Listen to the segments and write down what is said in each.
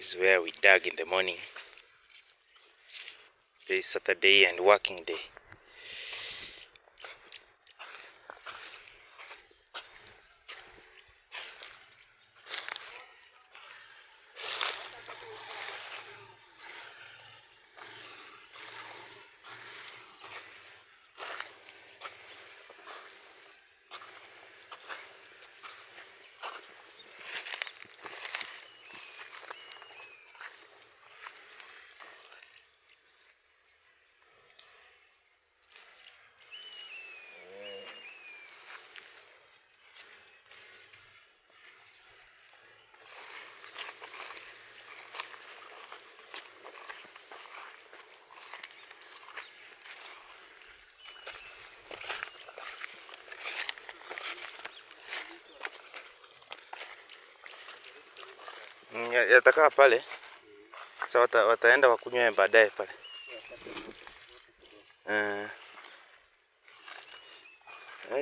is where we dug in the morning. Today is Saturday and working day. Yatakaa pale. Sasa wataenda wakunywe baadaye pale.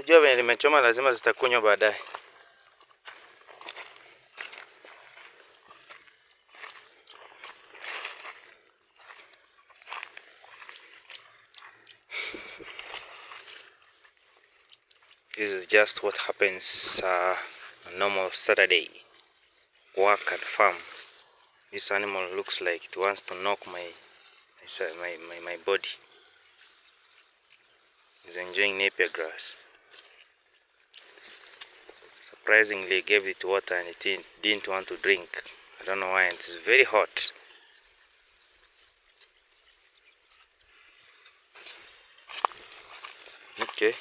Jua venye limechoma lazima zitakunywa baadaye. This is just what happens a normal Saturday work at farm. This animal looks like it wants to knock my body. It's enjoying napier grass. Surprisingly, I gave it water and it didn't want to drink. I don't know why, and it's very hot. Okay.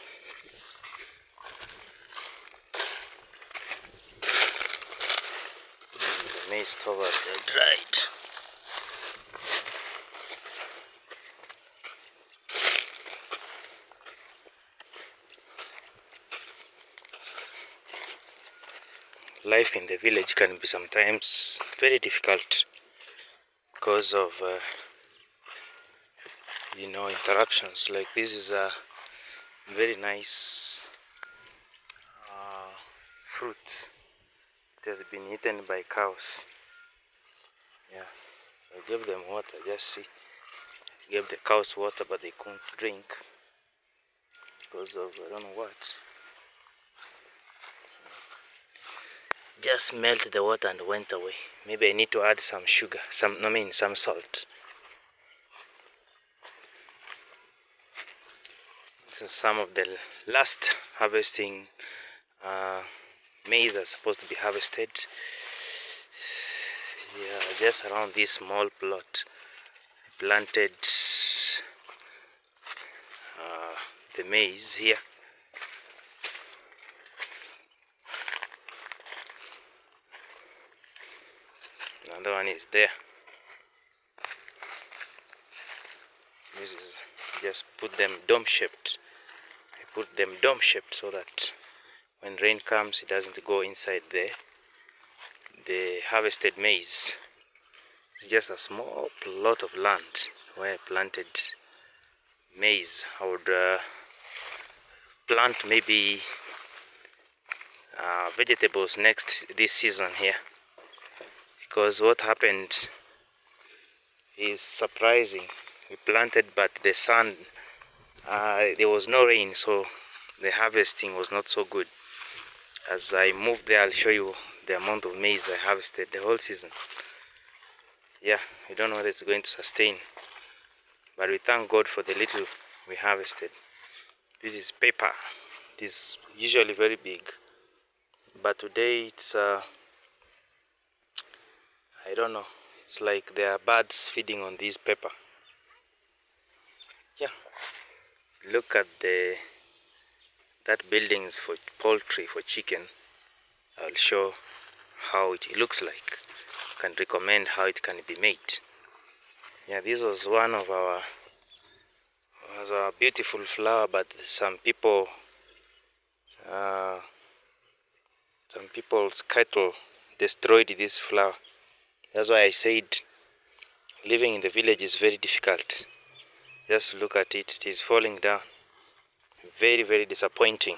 The maize tubers are dried. Life in the village can be sometimes very difficult because of interruptions. Like this is a very nice fruit. It has been eaten by cows. Yeah, I gave them water. Just see, I gave the cows water, but they couldn't drink because of I don't know what. Just melted the water and went away. Maybe I need to add some sugar, some salt. So some of the last harvesting maize are supposed to be harvested. Yeah, just around this small plot, I planted the maize here. Another one is there. This is just put them dome shaped. I put them dome shaped so that when rain comes it doesn't go inside the harvested maize. It's just a small plot of land where I planted maize. I would plant maybe vegetables this season here. Because what happened is surprising. We planted, but the sun, there was no rain, so the harvesting was not so good. As I move there, I'll show you the amount of maize I harvested the whole season. Yeah, I don't know whether it's going to sustain, but we thank God for the little we harvested. This is pepper. It is usually very big, but today it's I don't know, it's like there are birds feeding on this pepper. Yeah, look at that buildings for poultry, for chicken. I'll show how it looks like. I can recommend how it can be made. Yeah, this was one of our beautiful flower, but some people's cattle destroyed this flower. That's why I said living in the village is very difficult. Just look at it, it is falling down. Very, very disappointing.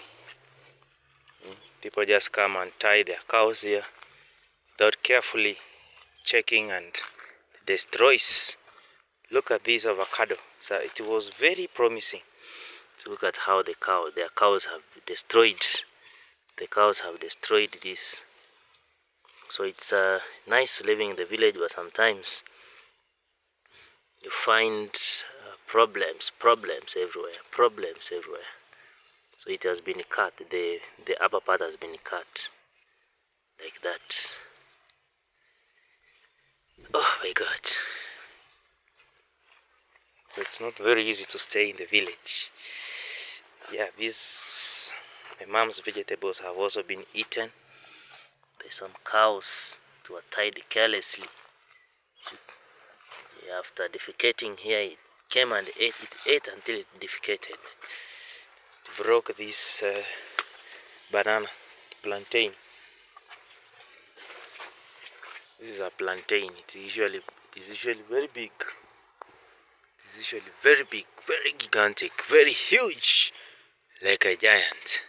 People just come and tie their cows here without carefully checking and destroys. Look at this avocado. So it was very promising. So look at how their cows have destroyed. The cows have destroyed this. So it's nice living in the village, but sometimes you find problems everywhere. So it has been cut. The upper part has been cut like that. Oh my God. So it's not very easy to stay in the village. Yeah, my mom's vegetables have also been eaten by some cows that were tied carelessly. Yeah, after defecating here, it came and ate. It ate until it defecated. It broke this plantain. This is a plantain. It is usually very big. It is usually very big, very gigantic, very huge, like a giant.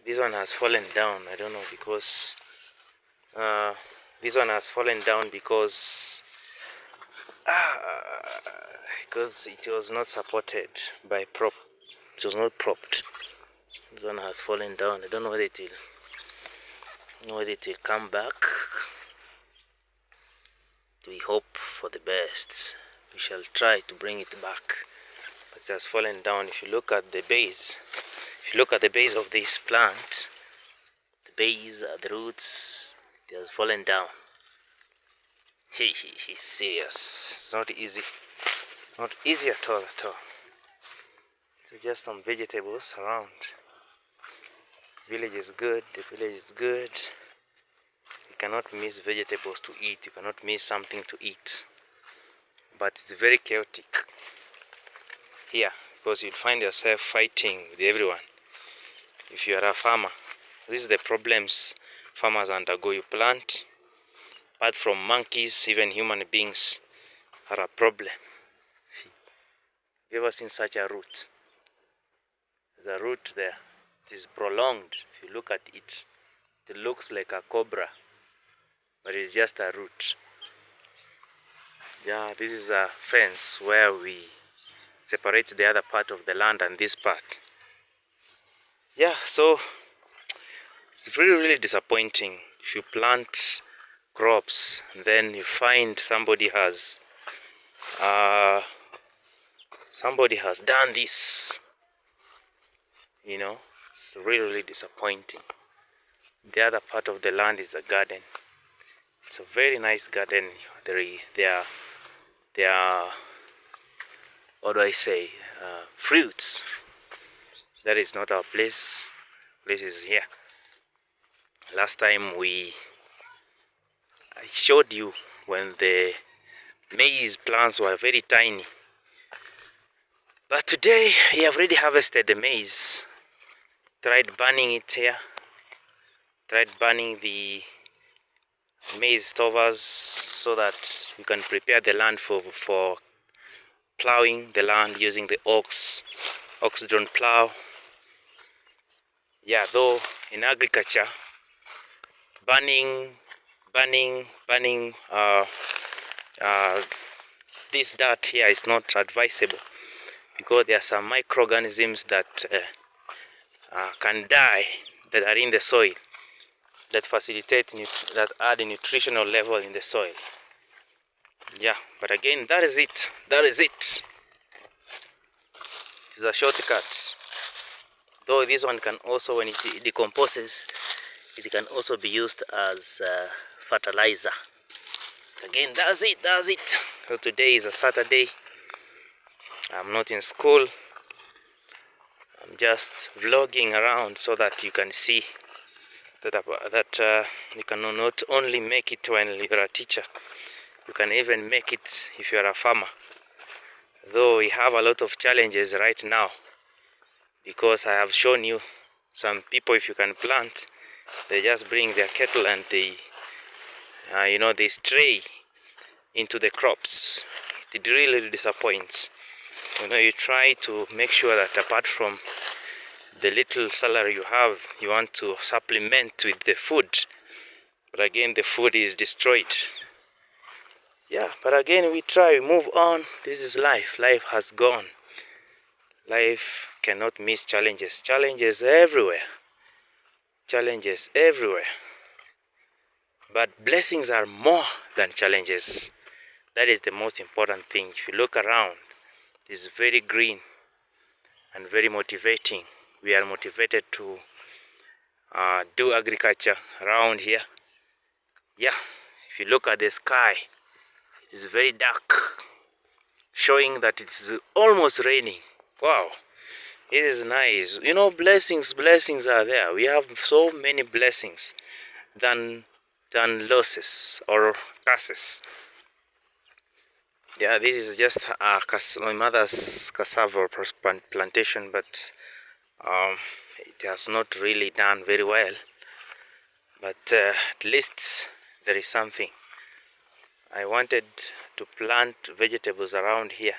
This one has fallen down. I don't know because this one has fallen down because it was not supported by prop. It was not propped. This one has fallen down. I don't know whether it will come back. We hope for the best. We shall try to bring it back. But it has fallen down. If you look at the base, of this plant, the base, the roots, it has fallen down. He's serious. It's not easy. Not easy at all. So just some vegetables around. Village is good. The village is good. You cannot miss vegetables to eat. You cannot miss something to eat. But it's very chaotic here because you'll find yourself fighting with everyone. If you are a farmer, this is the problems farmers undergo. You plant, apart from monkeys, even human beings are a problem. Have you ever seen such a root? There's a root there. It is prolonged. If you look at it, it looks like a cobra, but it's just a root. Yeah, this is a fence where we separate the other part of the land and this part. Yeah, so it's really disappointing if you plant crops and then you find somebody has done this. You know, it's really disappointing. The other part of the land is a garden. It's a very nice garden. There are what do I say? Fruits. That is not our place. Place is here. Last time I showed you when the maize plants were very tiny. But today we have already harvested the maize. Tried burning it here. Tried burning the maize stovers so that you can prepare the land for plowing the land using the ox-drawn plow. Yeah, though in agriculture, burning this dirt here is not advisable because there are some microorganisms that can die that are in the soil that that add a nutritional level in the soil. Yeah, but again, that is it. It is a shortcut. Though this one can also, when it decomposes, it can also be used as fertilizer. Again, that's it. So today is a Saturday. I'm not in school. I'm just vlogging around so that you can see that you can not only make it when you're a teacher, you can even make it if you're a farmer. Though we have a lot of challenges right now, because I have shown you some people, if you can plant, they just bring their cattle and they stray into the crops. It really disappoints. You try to make sure that apart from the little salary you have, you want to supplement with the food, but again the food is destroyed. Yeah, but again we try, we move on. This is life. Life has gone. Life cannot miss challenges. Challenges everywhere. Challenges everywhere. But blessings are more than challenges. That is the most important thing. If you look around, it's very green and very motivating. We are motivated to do agriculture around here. Yeah, if you look at the sky, it is very dark, showing that it is almost raining. Wow, it is nice. You know, blessings are there. We have so many blessings than losses or curses. Yeah, this is just my mother's cassava plantation, but it has not really done very well. But at least there is something. I wanted to plant vegetables around here,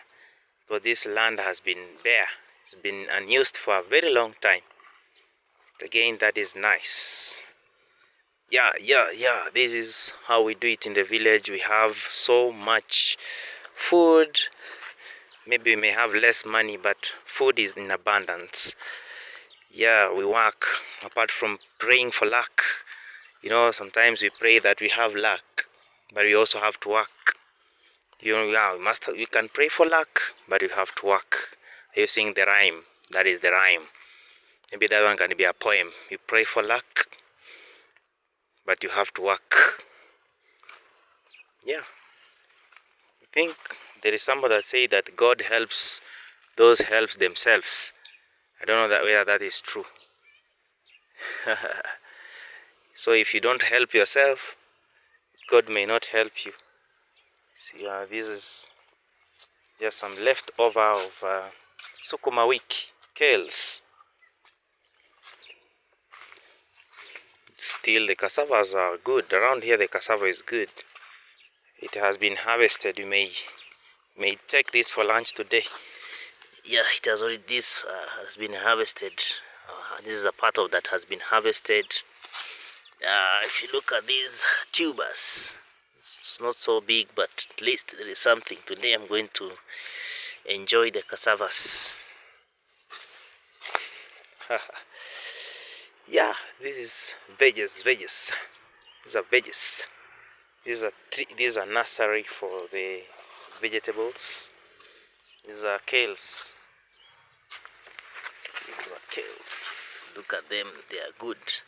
because this land has been bare. It's been unused for a very long time. Again, that is nice. Yeah. This is how we do it in the village. We have so much food. Maybe we may have less money, but food is in abundance. Yeah, we work apart from praying for luck. You know, sometimes we pray that we have luck, but we also have to work. You know, yeah, we can pray for luck, but you have to work. Are you seeing the rhyme? That is the rhyme. Maybe that one can be a poem. You pray for luck, but you have to work. Yeah. I think there is somebody that say that God helps those helps themselves. I don't know whether that is true. So if you don't help yourself, God may not help you. See, this is just some leftover of sukuma wiki, kales. Still, the cassavas are good. Around here, the cassava is good. It has been harvested. You may take this for lunch today. Yeah, it has already. This has been harvested. This is a part of that has been harvested. If you look at these tubers, it's not so big, but at least there is something. Today I'm going to enjoy the cassavas. Yeah, this is veggies. These are veggies. These are nursery for the vegetables. These are kales. These are kales. Look at them, they are good.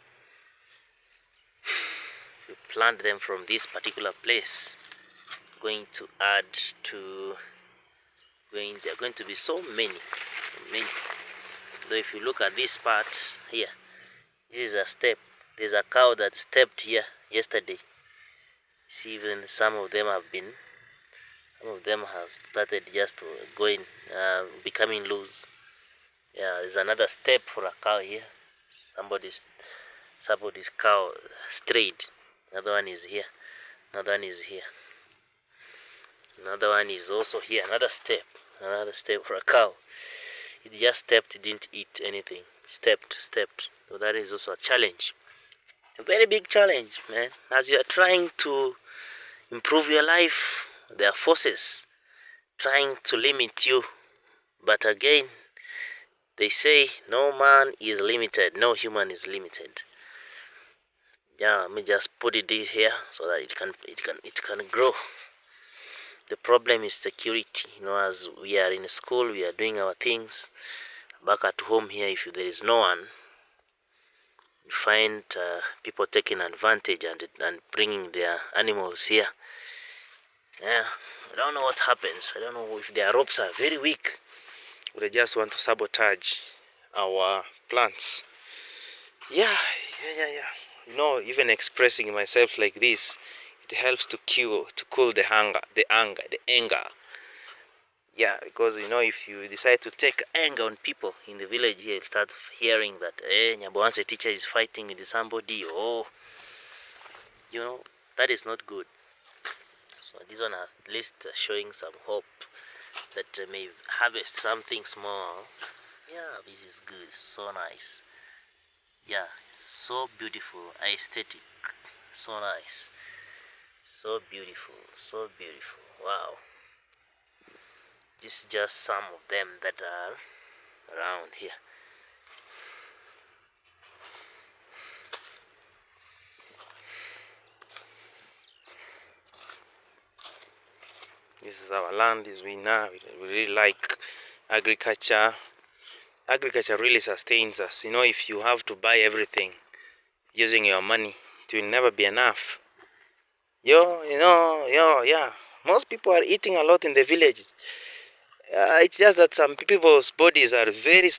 We plant them from this particular place. Going to add to there are going to be so many. Though if you look at this part here, this is a step. There's a cow that stepped here yesterday. See, even some of them have started just going, becoming loose. Yeah, there's another step for a cow here. Somebody's cow strayed. Another one is here. Another one is here. Another one is also here. Another step for a cow. It just stepped, it didn't eat anything. Stepped. So that is also a challenge. A very big challenge, man. As you are trying to improve your life, there are forces trying to limit you. But again, they say no man is limited, no human is limited. Yeah, let me just put it here so that it can grow. The problem is security. You know, as we are in school, we are doing our things. Back at home here, if there is no one, you find people taking advantage and bringing their animals here. Yeah, I don't know what happens. I don't know if their ropes are very weak, or they just want to sabotage our plants. Yeah. You know, even expressing myself like this, it helps to cool the anger. Yeah, because you know, if you decide to take anger on people in the village here, you start hearing that Nyaboanse teacher is fighting with somebody. Oh, you know, that is not good. So this one at least showing some hope that may harvest something small. Yeah, this is good. So nice. Yeah, so beautiful, aesthetic, so nice. So beautiful, so beautiful. Wow. This is just some of them that are around here. This is our land. Is we really like agriculture. Agriculture really sustains us. You know, if you have to buy everything using your money, it will never be enough. Yeah. Most people are eating a lot in the village. It's just that some people's bodies are very.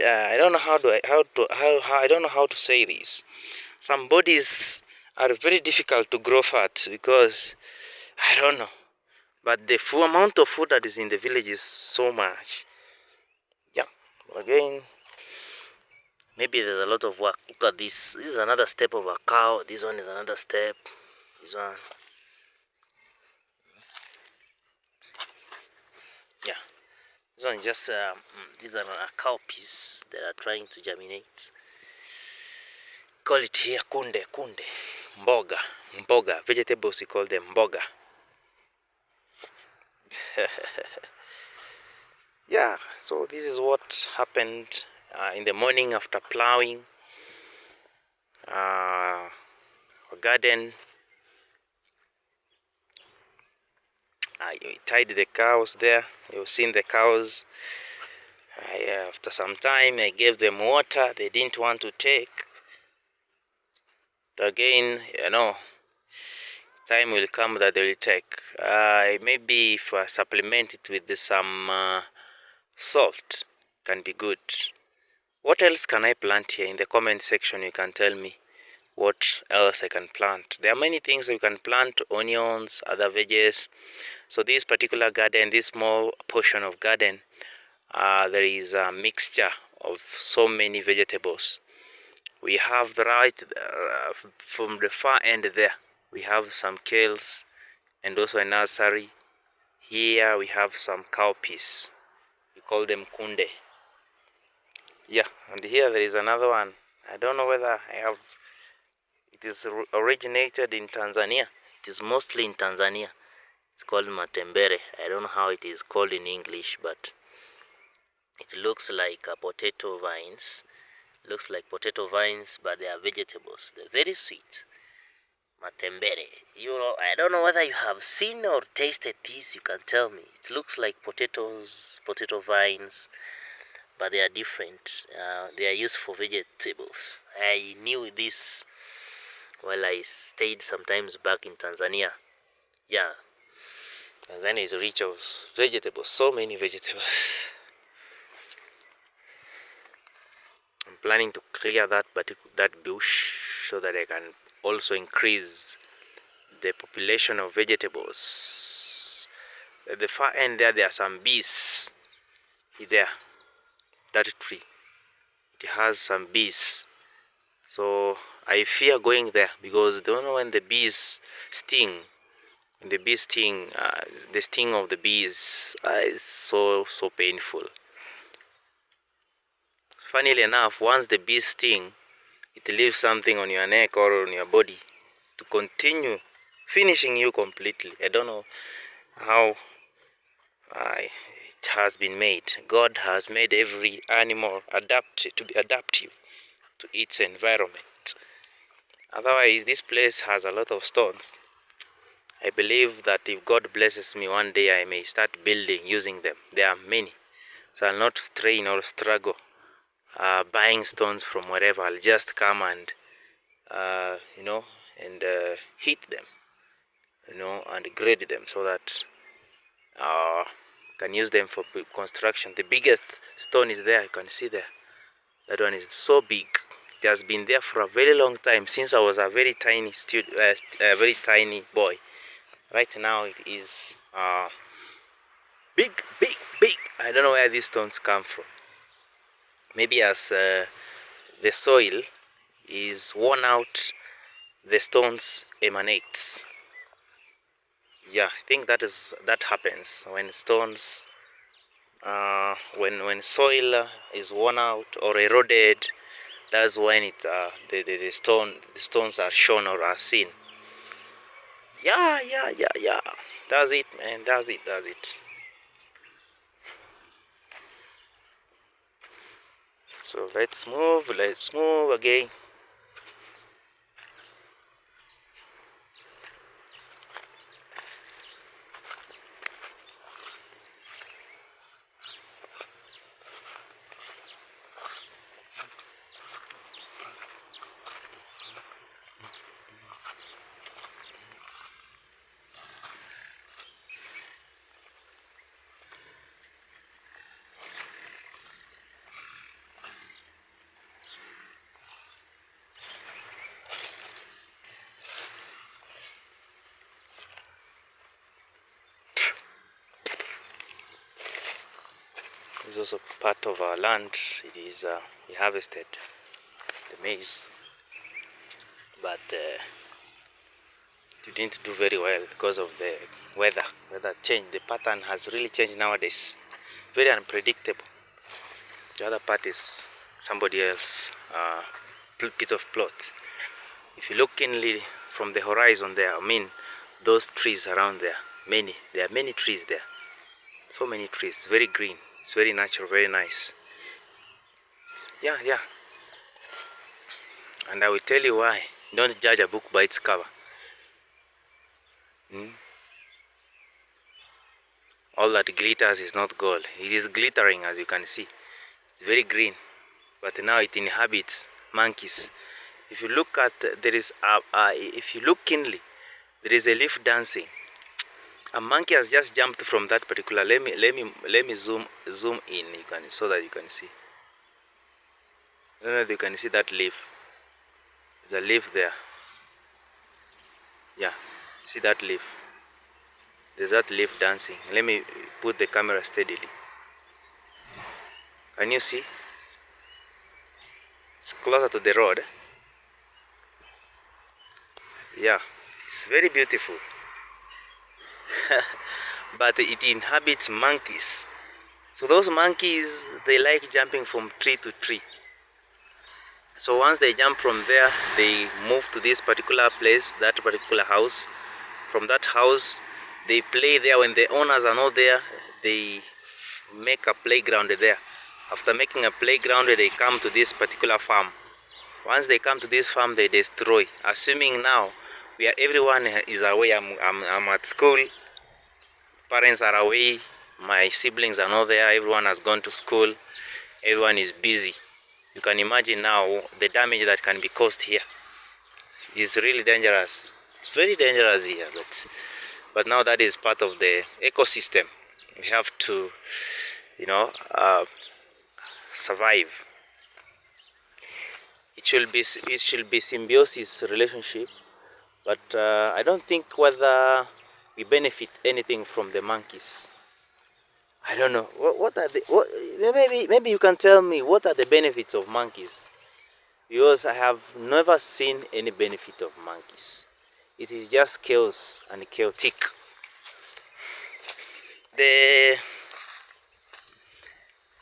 I don't know I don't know how to say this. Some bodies are very difficult to grow fat because I don't know. But the full amount of food that is in the village is so much. Yeah. Again, maybe there's a lot of work. Look at this. This is another step of a cow. This one is another step. This one. Yeah. This one just these are a cowpeas that are trying to germinate. Call it here kunde, mboga, Vegetables we call them mboga. Yeah. So this is what happened in the morning after plowing. Our garden. I tied the cows there. You've seen the cows. After some time, I gave them water. They didn't want to take. Again, time will come that they will take. Maybe if I supplement it with some salt, can be good. What else can I plant here? In the comment section, you can tell me what else I can plant. There are many things you can plant: onions, other veggies. So this particular garden, this small portion of garden, there is a mixture of so many vegetables. We have the right from the far end there, we have some kales and also a nursery. Here we have some cowpeas. We call them kunde. Yeah, and here there is another one. I don't know whether it is originated in Tanzania. It is mostly in Tanzania. It's called matembere. I don't know how it is called in English, but it looks like potato vines. Looks like potato vines, but they are vegetables. They're very sweet. Matembere. I don't know whether you have seen or tasted this. You can tell me. It looks like potato vines, but they are different. They are used for vegetables. I knew this while I stayed sometimes back in Tanzania. Yeah, Tanzania is rich of vegetables. So many vegetables. I'm planning to clear that bush so that I can also increase the population of vegetables. At the far end there are some bees. There, that tree, it has some bees. So I fear going there because don't know when the bees sting. When the bees sting, the sting of the bees is so painful. Funnily enough, once the bees sting, it leaves something on your neck or on your body to continue finishing you completely. I don't know how it has been made. God has made every animal to be adaptive to its environment. Otherwise, this place has a lot of stones. I believe that if God blesses me one day, I may start building using them. There are many. So I'll not strain or struggle buying stones from wherever. I'll just come and heat them, and grade them so that can use them for construction. The biggest stone is there. You can see there. That one is so big. It has been there for a very long time, since I was a very tiny very tiny boy. Right now it is big. I don't know where these stones come from. Maybe as the soil is worn out, the stones emanate. Yeah, I think that happens when stones, when soil is worn out or eroded. That's when the stones are shown or are seen. Yeah. That's it, man. That's it. So let's move again. It's also part of our land. It is we harvested the maize, but it didn't do very well because of the weather. Weather change. The pattern has really changed nowadays. Very unpredictable. The other part is somebody else piece of plot. If you look keenly from the horizon there, I mean those trees around there, there are many trees there. So many trees, very green. It's very natural, very nice. Yeah. And I will tell you why. Don't judge a book by its cover. All that glitters is not gold. It is glittering, as you can see. It's very green, but now it inhabits monkeys. If you look at, if you look keenly, there is a leaf dancing. A monkey has just jumped from that particular. Let me zoom in. You can, so that you can see. I don't know if you can see that leaf. The leaf there. Yeah, see that leaf. There's that leaf dancing. Let me put the camera steadily. Can you see? It's closer to the road. Yeah, it's very beautiful. But it inhabits monkeys. So those monkeys, they like jumping from tree to tree. So once they jump from there, they move to this particular place, that particular house. From that house, they play there. When the owners are not there, they make a playground there. After making a playground, they come to this particular farm. Once they come to this farm, they destroy. Assuming now, everyone is away. I'm at school. Parents are away. My siblings are not there. Everyone has gone to school. Everyone is busy. You can imagine now the damage that can be caused here. It's really dangerous. It's very dangerous here, but now that is part of the ecosystem. We have to, survive. It should be symbiosis relationship, but I don't think whether we benefit anything from the monkeys. I don't know. What are maybe you can tell me what are the benefits of monkeys? Because I have never seen any benefit of monkeys. It is just chaos and chaotic.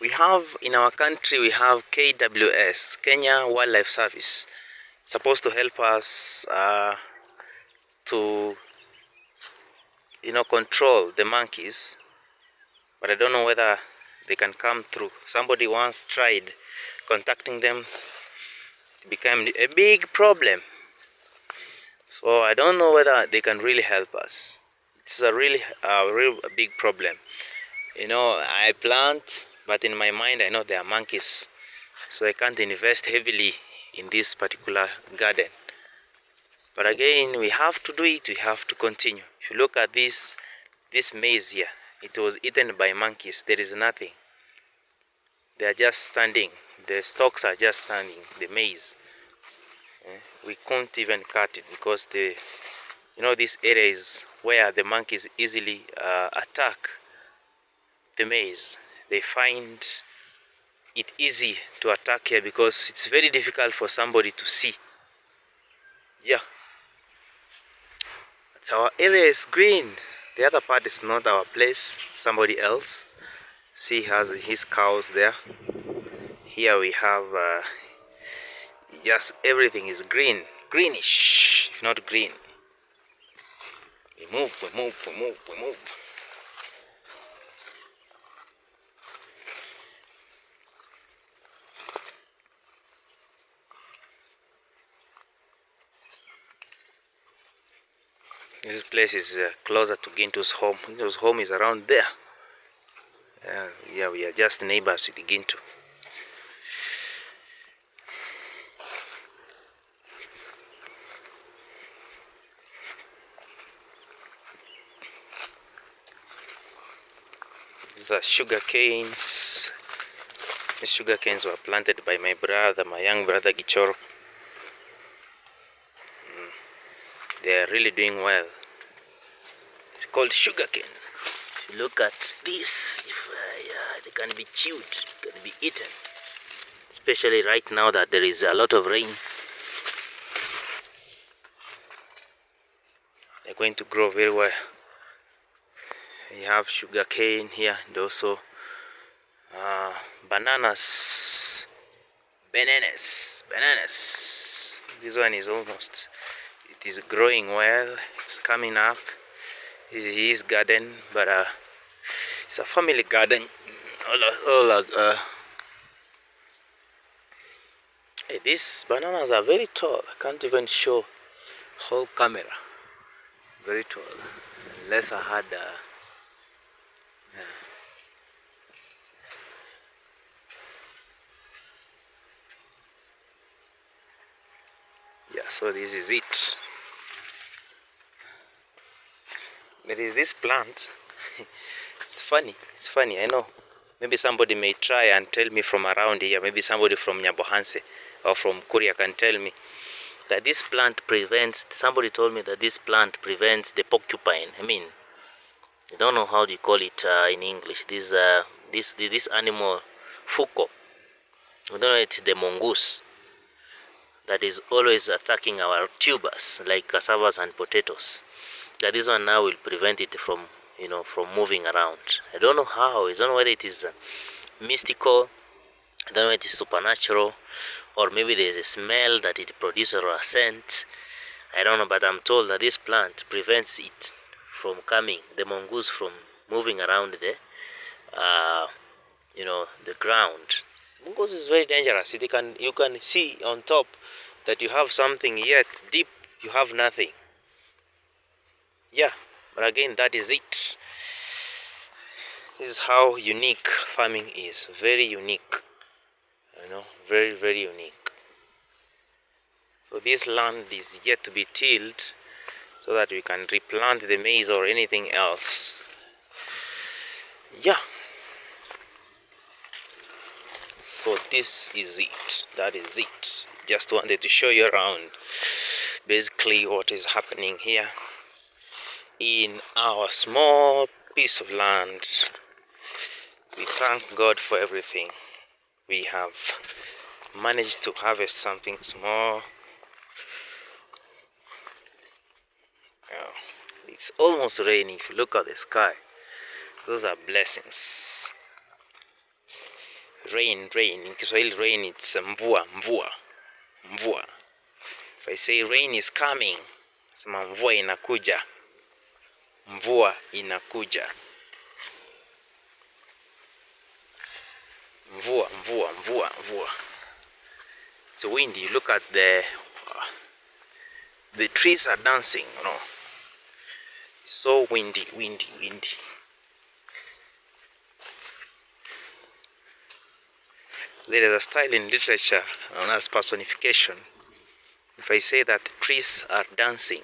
We have in our country, we have KWS, Kenya Wildlife Service, supposed to help us to control the monkeys, but I don't know whether they can come through. Somebody once tried contacting them. It became a big problem. So I don't know whether they can really help us. It's a real big problem. I plant, but in my mind I know there are monkeys, so I can't invest heavily in this particular garden. But again, we have to do it. We have to continue. If you look at this maize here, it was eaten by monkeys. There is nothing. They are just standing. The stalks are just standing. The maize. We couldn't even cut it because this area is where the monkeys easily attack the maize. They find it easy to attack here because it's very difficult for somebody to see. Yeah. So our area is green. The other part is not our place, somebody else. See, he has his cows there. Here we have just everything is green, greenish, if not green. We move, we move, we move, we move. This place is closer to Gintu's home. Gintu's home is around there. Yeah, we are just neighbors with Gintu. These are sugar canes. The sugar canes were planted by my brother, my young brother Gichoro. They are really doing well. It's called sugar cane. If you look at this, yeah, they can be chewed, can be eaten. Especially right now that there is a lot of rain. They're going to grow very well. You have sugar cane here and also bananas. This one is almost, it is growing well, it's coming up. This is his garden, but it's a family garden. Hey, these bananas are very tall. I can't even show whole camera. Very tall. Unless I had yeah, so this is it. There is this plant. It's funny, I know. Maybe somebody may try and tell me from around here, maybe somebody from Nyabohanse or from Korea can tell me that this plant prevents, somebody told me that this plant prevents the porcupine. I mean, I don't know how do you call it in English. This animal, fuko. I don't know, it's the mongoose that is always attacking our tubers like cassavas and potatoes. That this one now will prevent it from, from moving around. I don't know how. I don't know whether it is mystical. I don't know if it is supernatural, or maybe there is a smell that it produces or a scent. I don't know, but I'm told that this plant prevents it from coming, the mongoose from moving around the ground. Mongoose is very dangerous. You can see on top that you have something, yet deep you have nothing. Yeah, but again, that is it. This is how unique farming is. Very unique. Very, very unique. So this land is yet to be tilled so that we can replant the maize or anything else. Yeah. So this is it. That is it. Just wanted to show you around basically what is happening here in our small piece of land. We thank God for everything. We have managed to harvest something small. It's almost raining. If you look at the sky, those are blessings. Rain. In Kiswahili, rain, it's mvua. If I say rain is coming, sema mvua inakuja. Mvua inakuja. Mvua. It's windy. Look at the trees are dancing, It's so windy. There is a style in literature known as personification. If I say that trees are dancing,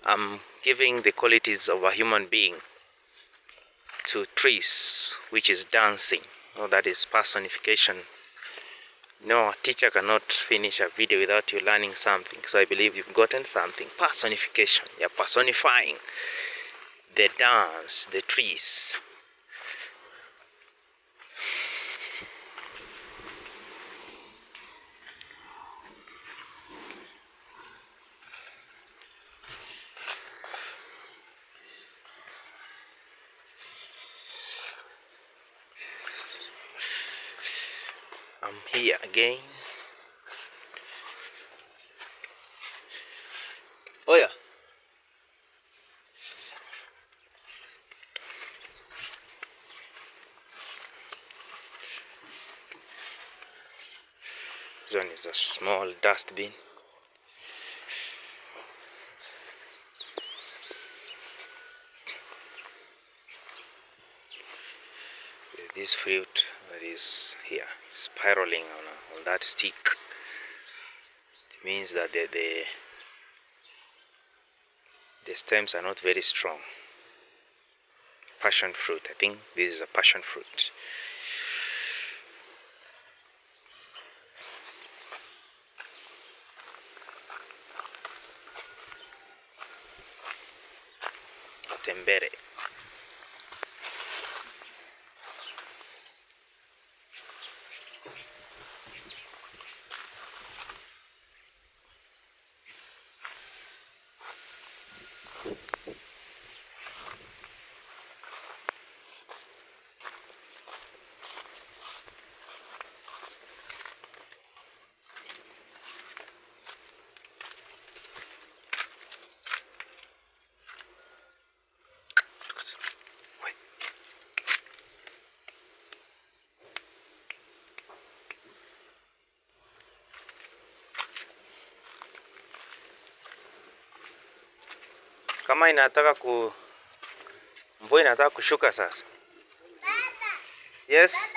I'm giving the qualities of a human being to trees, which is dancing. That is personification. No, a teacher cannot finish a video without you learning something. So I believe you've gotten something. Personification. You're personifying the dance, the trees. I'm here again. Oh yeah. This one is a small dustbin. This fruit that is here spiraling on that stick. It means that the stems are not very strong. Passion fruit. I think this is a passion fruit. Tembere. Kama inataka mvua inataka kushuka sasa. Baba. Yes.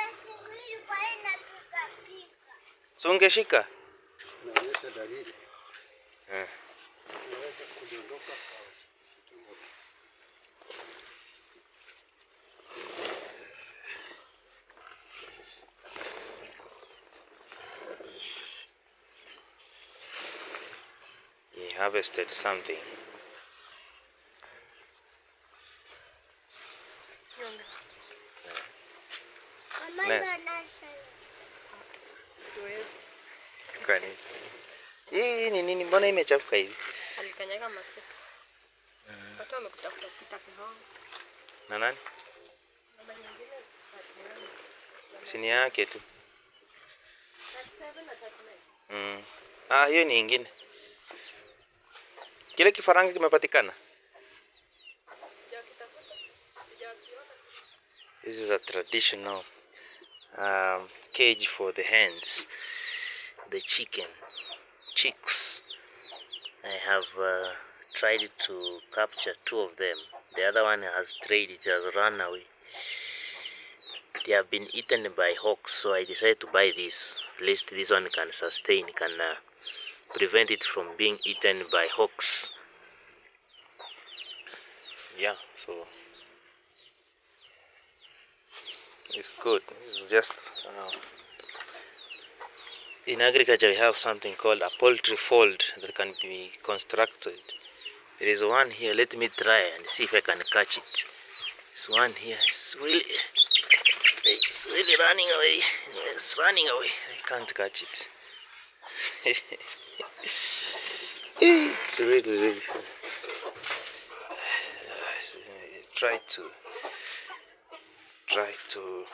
So ungeshika? Naonyesha dalili. He harvested something. Hii ni nini? Mbona imechafuka hivi? Alikanyaga masika. Watu wamekutafuta kihao. Na nani? Sini yake tu. Hiyo ni ingine. Kile kifaranga kimepatikana. This is a traditional cage for the hens, the chicks. I have tried to capture 2 of them. The other one has strayed, it has run away. They have been eaten by hawks, so I decided to buy this. At least this one can sustain, can prevent it from being eaten by hawks. Yeah, so it's good. It's just in agriculture we have something called a poultry fold that can be constructed. There is one here. Let me try and see if I can catch it. This one here is really running away. It's running away. I can't catch it. It's really try to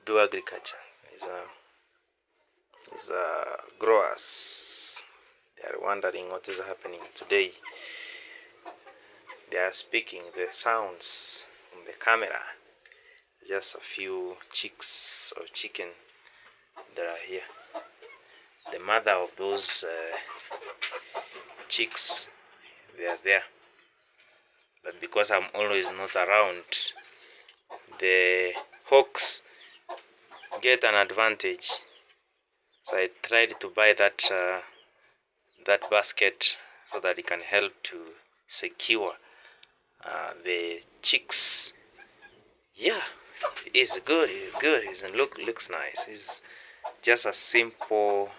do agriculture. These growers, they are wondering what is happening today. They are speaking the sounds from the camera. Just a few chicks or chicken that are here. The mother of those chicks, they are there. But because I'm always not around, the hawks get an advantage. So I tried to buy that basket so that it can help to secure the chicks. Yeah, it's good. It's good. It looks nice. It's just a simple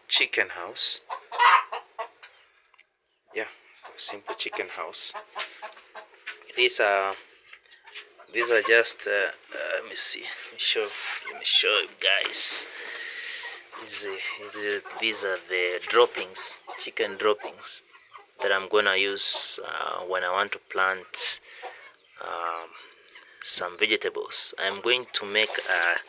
chicken house. Yeah, simple chicken house. These are just let me see. Let me show you guys. These are the droppings, chicken droppings that I'm gonna use when I want to plant some vegetables. I'm going to make a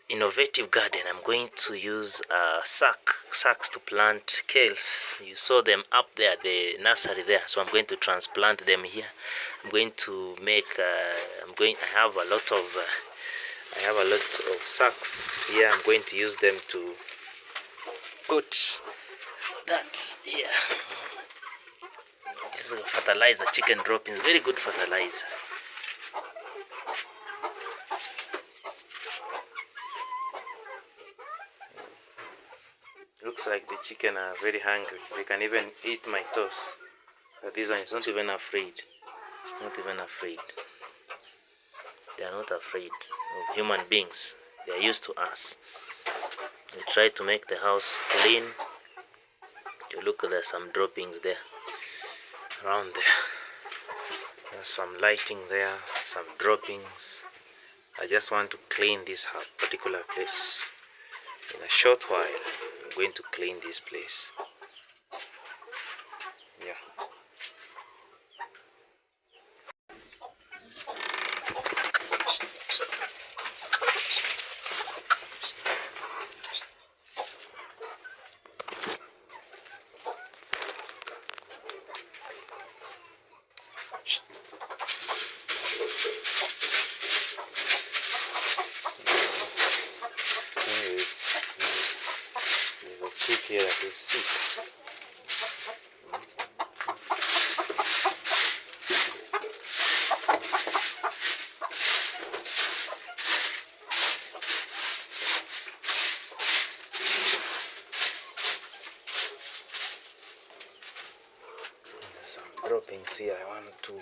innovative garden. I'm going to use sacks to plant kales. You saw them up there, the nursery there. So I'm going to transplant them here. I'm going to make I have a lot of I have a lot of sacks here. I'm going to use them to put that here. This is a fertilizer, chicken droppings, very good fertilizer. Looks like the chicken are very hungry. They can even eat my toes. But this one is not even afraid. It's not even afraid. They are not afraid of human beings. They are used to us. We try to make the house clean. You look, there's some droppings there, around there. There's some lighting there, some droppings. I just want to clean this particular place. In a short while, I'm going to clean this place. Yeah. There's a chick here that is sick. Some droppings here I want to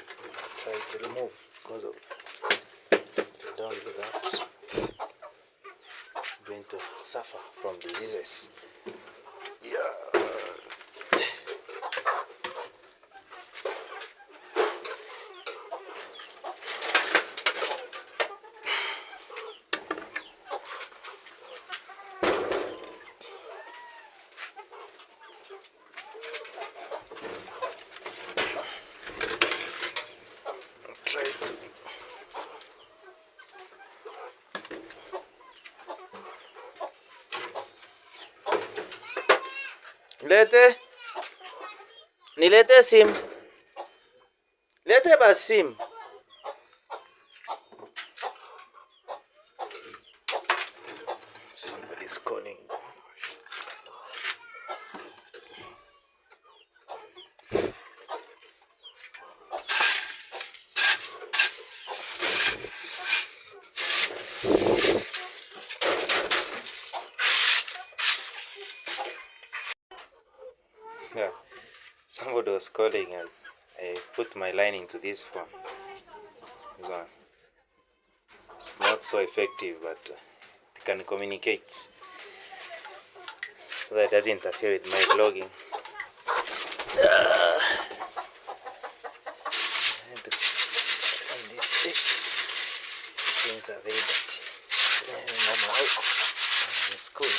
try to remove because of, if I don't do that, I'm going to suffer from diseases. Yeah. Try to nilete simu, lete basi simu. Somebody's calling. Yeah, somebody was calling and I put my line into this phone. This one. It's not so effective, but it can communicate, so that it doesn't interfere with my vlogging. And this things are very dirty. I'm in school.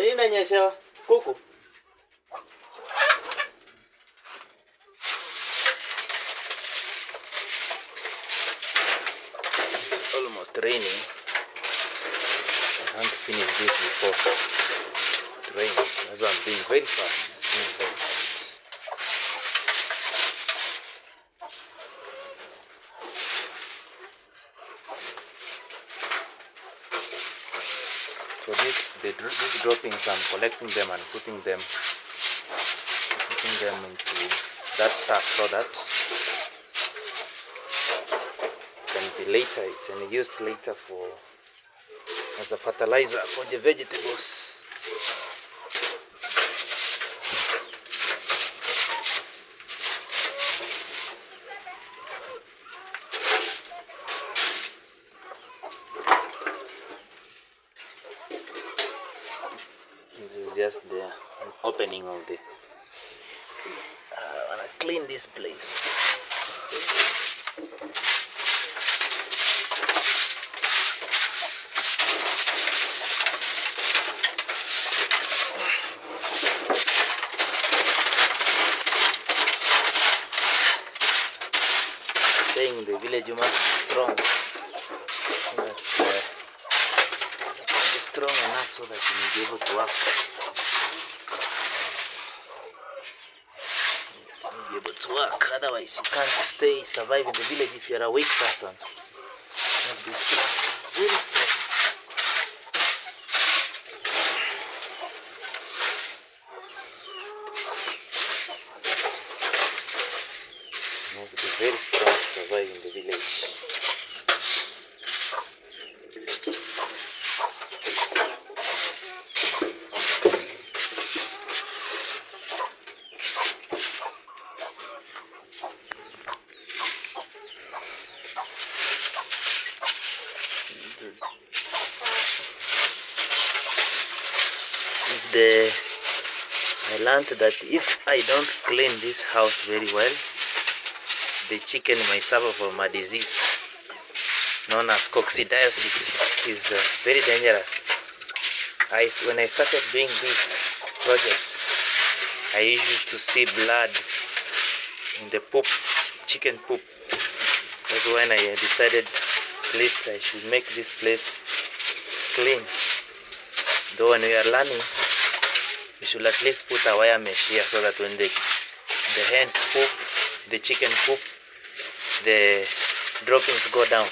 Inanyesha kuku. It's almost raining. I want to finish this before it rains. That's why I'm being very fast. So these droppings, I'm collecting them and putting them into that sack so that it can be used later for as a fertilizer for the vegetables. This is just the opening of the. I wanna clean this place. Saying in the village you must be strong. Be strong enough so that you may be able to work. Be able to work, otherwise you can't survive in the village if you're a weak person. You must be strong, very strong. You must be very strong to survive in the village. I learned that if I don't clean this house very well, the chicken may suffer from a disease known as coccidiosis. It is very dangerous. When I started doing this project, I used to see blood in the poop, chicken poop. That's when I decided at least I should make this place clean. Though when we are learning, we should at least put a wire mesh here so that when the hens poop, the chicken poop, the droppings go down.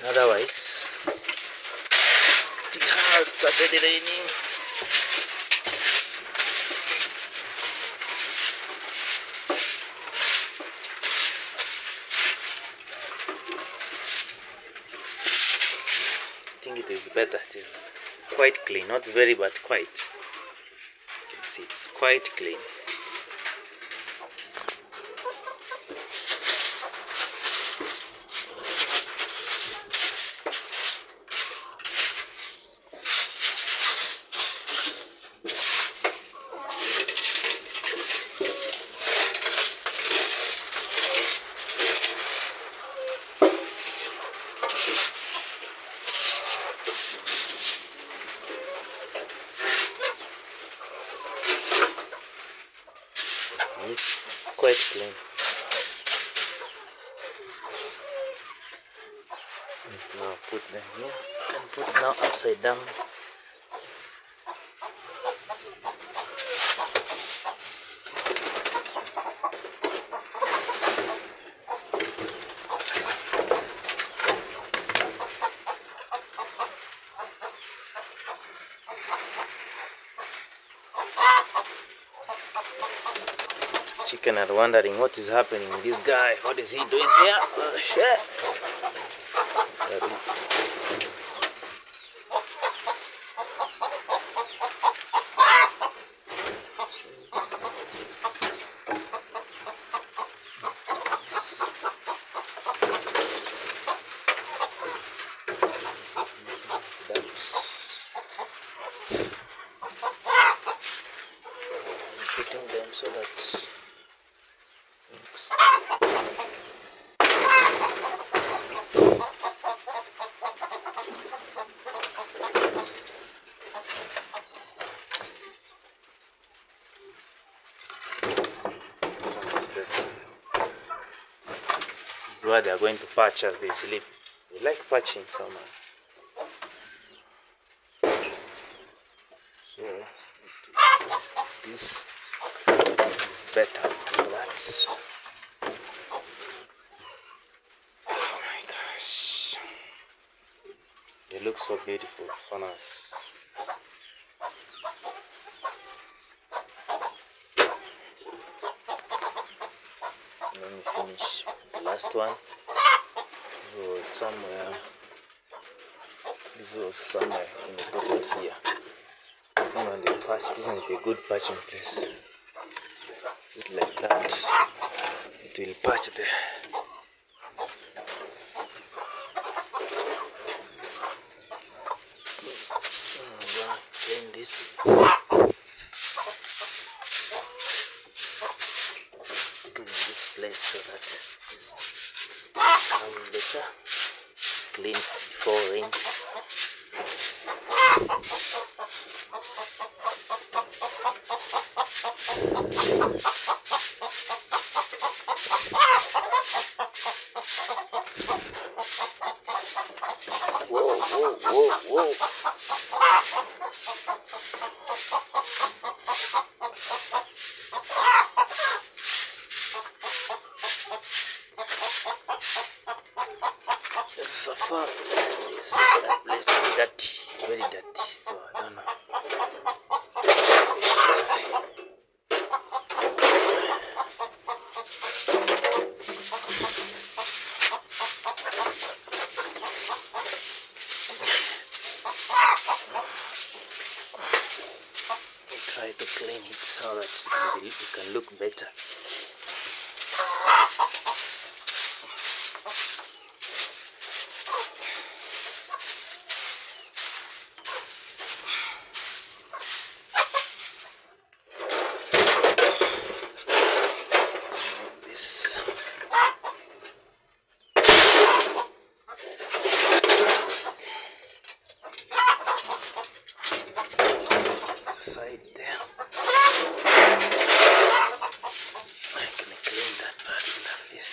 Otherwise, it has started raining. I think it is better. It is quite clean, not very, but quite. You can see it's quite clean. It's quite clean. Now put them here and put now upside down. Chicken are wondering what is happening. This guy, what is he doing here? Oh shit! Putting them so that this is where they are going to patch as they sleep. They like patching so much. So this is better than that. Oh my gosh. They look so beautiful, so nice. Let me finish the last one. It was somewhere This was somewhere in the bottom here. On the patch, this will be a good patching place. It like that. It will patch there. Clean this. Clean this place so that it come better. Clean before rains. Whoa. So far, that place is dirty, very dirty, so I don't know. Try to clean it so that it can look better. Side there. I can clean that part like this.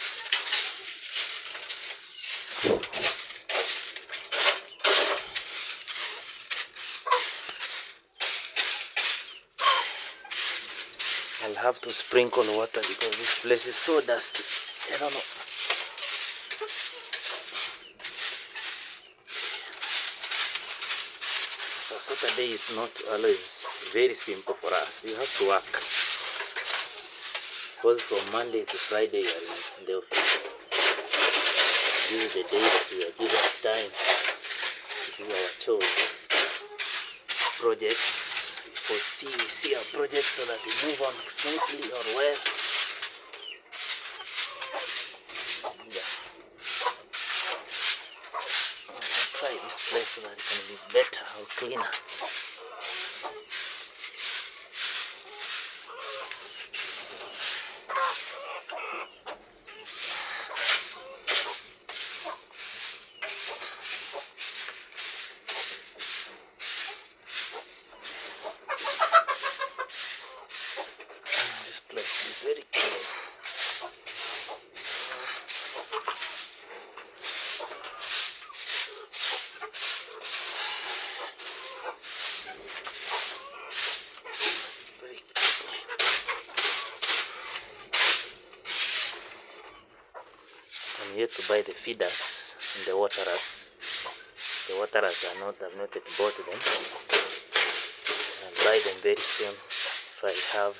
I'll have to sprinkle water because this place is so dusty. I don't know. So Saturday is not always very simple for us. You have to work. Because from Monday to Friday you are in the office. This is the day that we are given time to do our chores, projects, see our projects so that we move on smoothly or well. Yeah. I'll try this place so that it can be better or cleaner. Very clean. Very clean. I'm here to buy the feeders and the waterers. The waterers are not, I've not yet bought them. I'll buy them very soon if I have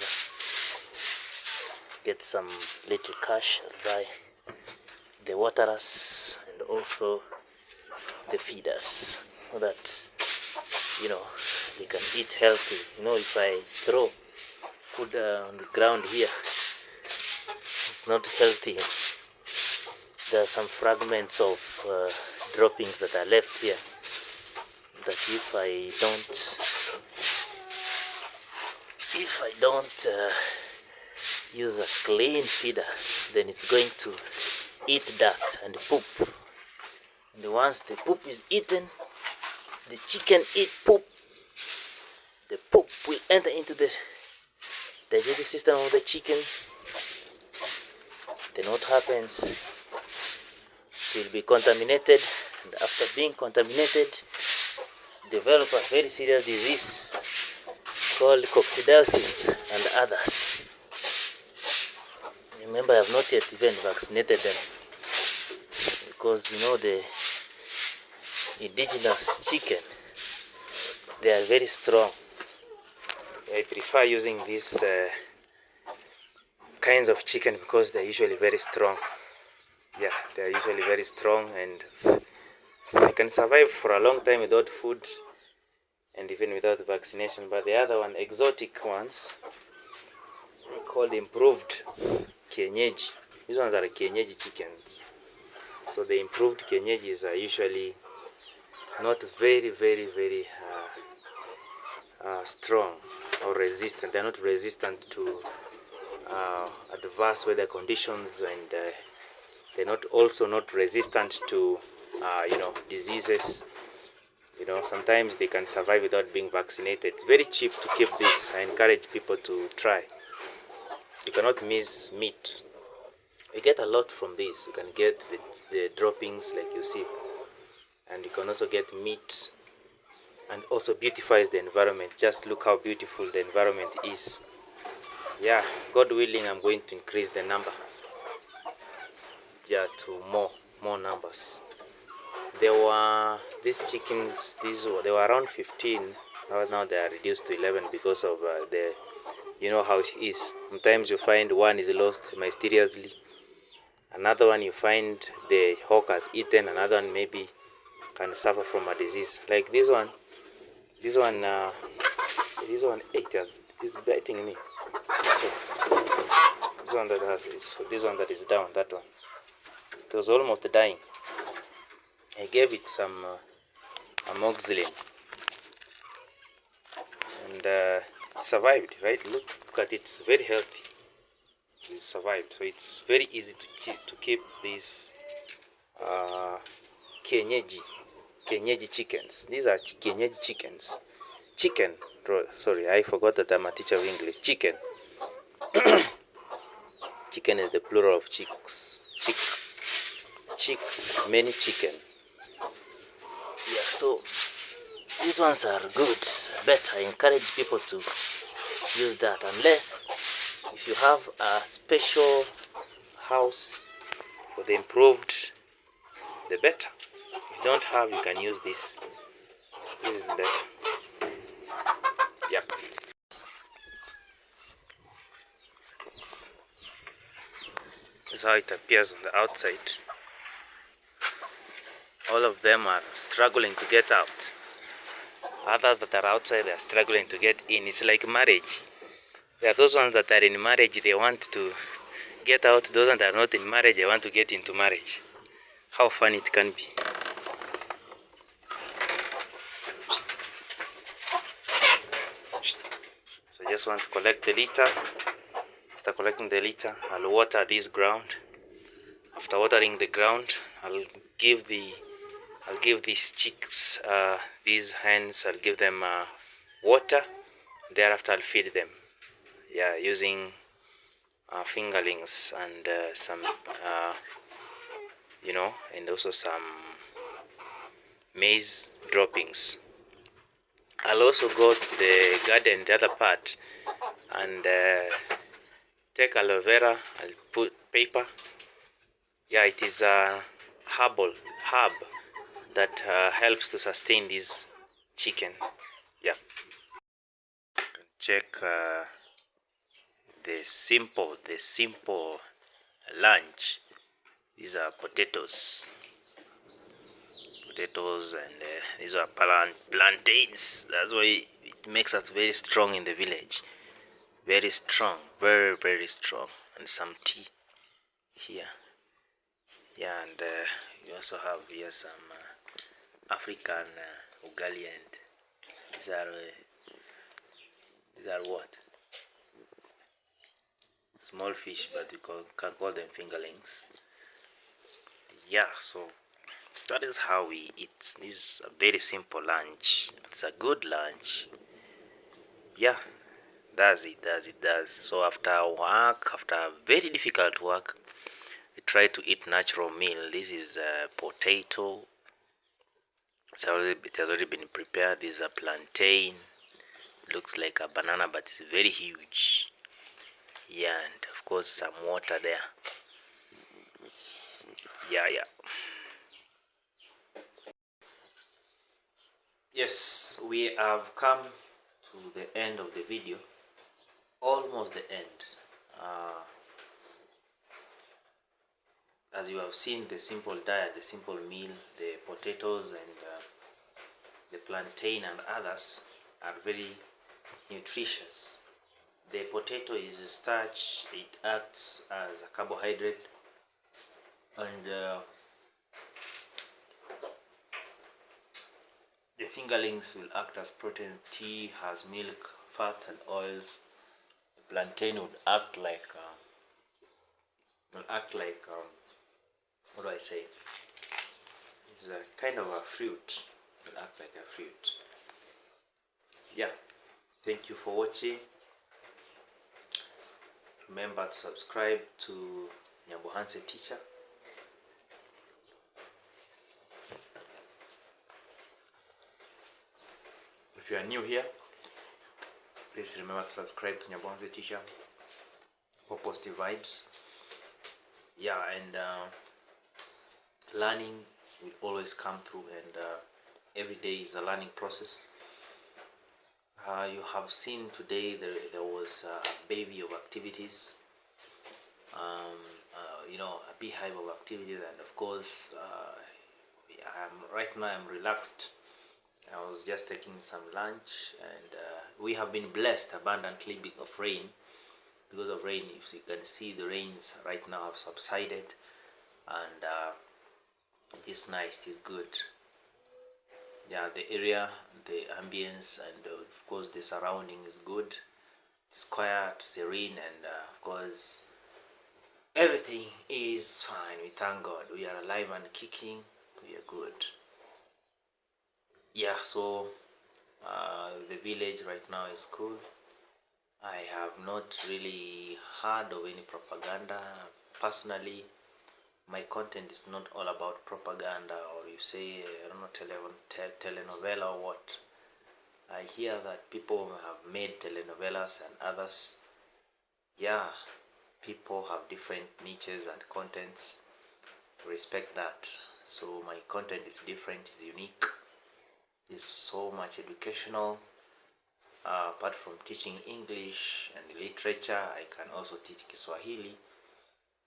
get some little cash. I'll buy the waterers and also the feeders so that they can eat healthy. If I throw food on the ground here, it's not healthy. There are some fragments of droppings that are left here that if I don't use a clean feeder, then it's going to eat that and poop. And once the poop is eaten, the chicken eat poop. The poop will enter into the digestive system of the chicken. Then what happens? It will be contaminated, and after being contaminated, develop a very serious disease called coccidiosis and others. Remember, I have not yet even vaccinated them because the indigenous chicken, they are very strong. I prefer using these kinds of chicken because they are usually very strong. Yeah, they are usually very strong and They can survive for a long time without food and even without vaccination. But the other one, exotic ones, called improved kienyeji. These ones are kienyeji chickens. So the improved kienyeji are usually not very strong or resistant. They're not resistant to adverse weather conditions, and they're not resistant to diseases. Sometimes they can survive without being vaccinated. It's very cheap to keep this. I encourage people to try. You cannot miss meat. You get a lot from this. You can get the droppings like you see, and you can also get meat, and also beautifies the environment. Just look how beautiful the environment is. Yeah, God willing, I'm going to increase the number, yeah, to more numbers. There were these chickens, they were around 15. Now they are reduced to 11 because of the, you know how it is. Sometimes you find one is lost mysteriously, another one you find the hawk has eaten, another one maybe can suffer from a disease. Like this one, it is biting me. So, this one that is down, that one, it was almost dying. I gave it some amoxicillin, and it survived. Right? Look at it. It's very healthy. It survived. So it's very easy to keep these kienyeji chickens. These are kienyeji chickens. Sorry, I forgot that I'm a teacher of English. Chicken. Chicken is the plural of chicks. Many chicken. Yeah, so these ones are good. Better. I encourage people to use that, unless if you have a special house for the improved, the better. If you don't have, you can use this. This is better. Yep. This is how it appears on the outside. All of them are struggling to get out. Others that are outside are struggling to get in. It's like marriage. There are those ones that are in marriage, they want to get out. Those that are not in marriage, they want to get into marriage. How fun it can be. So just want to collect the litter. After collecting the litter, I'll water this ground. After watering the ground, I'll give these chicks, these hens, I'll give them water. Thereafter, I'll feed them. Yeah, using fingerlings and some, and also some maize droppings. I'll also go to the garden, the other part, and take aloe vera. I'll put paper. Yeah, it is a herb that helps to sustain this chicken. Yeah. Check the simple lunch. These are potatoes, and these are plantains. That's why it makes us very strong in the village. Very strong, very strong. And some tea here. Yeah, and you also have here some African ugali, and these are what? Small fish, but you can call them fingerlings. Yeah, so that is how we eat. This is a very simple lunch. It's a good lunch. Yeah, does it. So after work, after very difficult work, we try to eat natural meal. This is potato. It has already been prepared. This is a plantain. Looks like a banana, but it's very huge. Yeah, and of course some water there. Yeah. Yes, we have come to the end of the video. Almost the end. as you have seen, the simple diet, the simple meal, the potatoes and the plantain and others are very nutritious. The potato is a starch, it acts as a carbohydrate, and the fingerlings will act as protein. Tea has milk, fats and oils. The plantain would act like what do I say? It's a kind of a fruit. It will act like a fruit. Yeah. Thank you for watching. Remember to subscribe to Nyabohanse Teacher. If you are new here, please remember to subscribe to Nyabohanse Teacher for positive vibes. Yeah, and learning will always come through, and every day is a learning process. You have seen today there was a bevy of activities, a beehive of activities, and of course, right now I'm relaxed. I was just taking some lunch, and we have been blessed abundantly because of rain. Because of rain, if you can see, the rains right now have subsided, and it is nice, it is good. Yeah, the area, the ambience, and of course the surrounding is good. It's quiet, serene, and of course everything is fine. We thank God. We are alive and kicking. We are good. Yeah, so the village right now is cool. I have not really heard of any propaganda. Personally, my content is not all about propaganda, or you say, I don't know, telenovela or what. I hear that people have made telenovelas and others. Yeah, people have different niches and contents. Respect that. So my content is different, is unique. It's so much educational. Apart from teaching English and literature, I can also teach Kiswahili,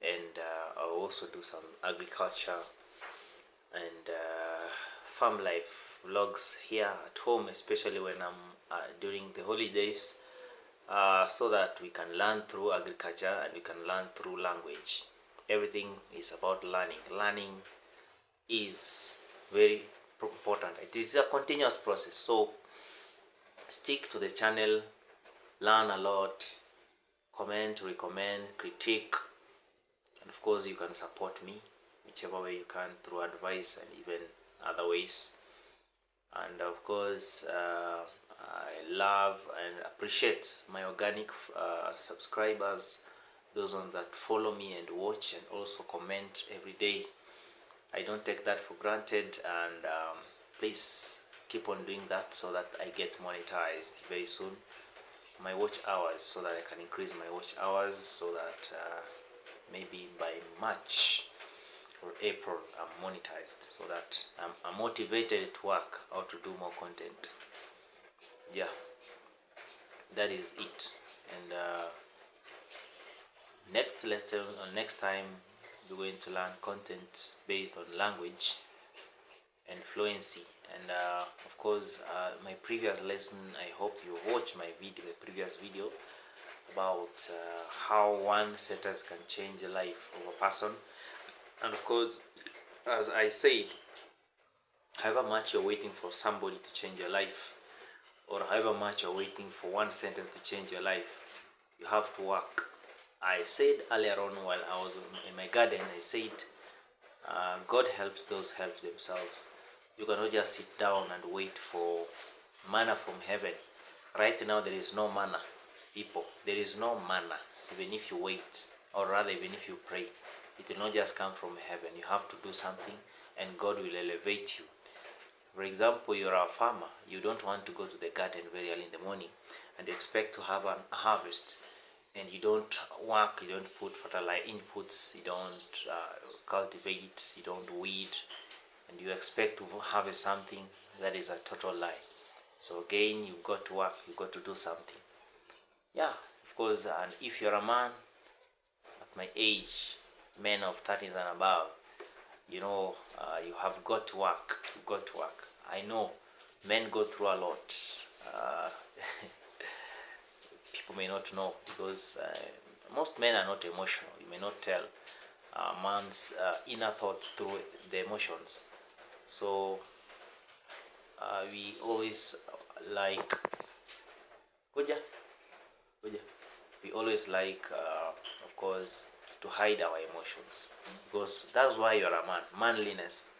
and I also do some agriculture and farm life vlogs here at home, especially when I'm during the holidays, so that we can learn through agriculture and we can learn through language. Everything is about learning. Learning is very important. It is a continuous process, so stick to the channel, learn a lot, comment, recommend, critique, and of course you can support me whichever way you can, through advice and even other ways. And of course I love and appreciate my organic subscribers, those ones that follow me and watch and also comment every day. I don't take that for granted, and please keep on doing that so that I get monetized very soon. My watch hours, so that I can increase my watch hours, so that maybe by March or April I'm monetized, so that I'm motivated to work how to do more content. Yeah, that is it. And next time we're going to learn content based on language and fluency. And of course my previous lesson, I hope you watched my video, the previous video about how one sentence can change the life of a person. And of course, as I said, however much you're waiting for somebody to change your life, or however much you're waiting for one sentence to change your life, you have to work. I said earlier on while I was in my garden, I said God helps those who help themselves. You cannot just sit down and wait for manna from heaven. Right now there is no manna, people. There is no manna. Even if you wait, or rather even if you pray, it will not just come from heaven. You have to do something, and God will elevate you. For example, you're a farmer. You don't want to go to the garden very early in the morning and expect to have a harvest, and you don't work, you don't put fertilizer inputs, you don't cultivate, you don't weed, and you expect to harvest something. That is a total lie. So again, you've got to work, you've got to do something. Yeah, of course. And if you're a man at my age, men of 30s and above, you know, you have got to work. You've got to work. I know men go through a lot. Uh, people may not know because most men are not emotional. You may not tell man's inner thoughts through the emotions. So we always like Goja, Goja. We always like, of course, to hide our emotions because that's why you're a man. Manliness,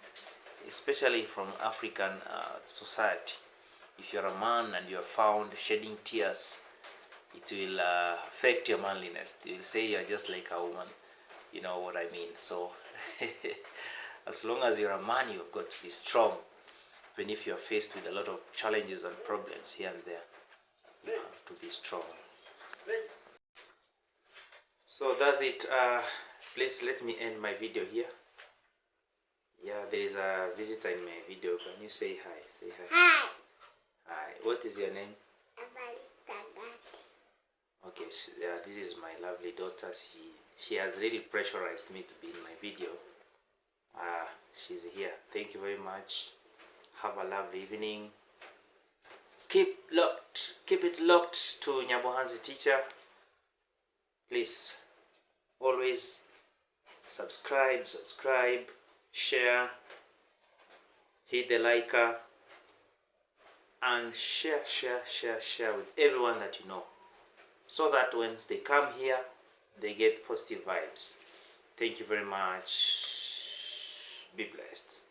especially from African society. If you're a man and you're found shedding tears, it will affect your manliness. They will say you're just like a woman. You know what I mean? So as long as you're a man, you've got to be strong. Even if you're faced with a lot of challenges and problems here and there, you have to be strong. So that's it. Please let me end my video here. Yeah, there is a visitor in my video. Can you say hi? Say hi. Hi. Hi. What is your name? Abalistagati. Okay, yeah, this is my lovely daughter. She has really pressurized me to be in my video. She's here. Thank you very much. Have a lovely evening. Keep it locked to Nyabohanzi Teacher. Please, always subscribe, share, hit the liker, and share with everyone that you know, so that once they come here, they get positive vibes. Thank you very much. Be blessed.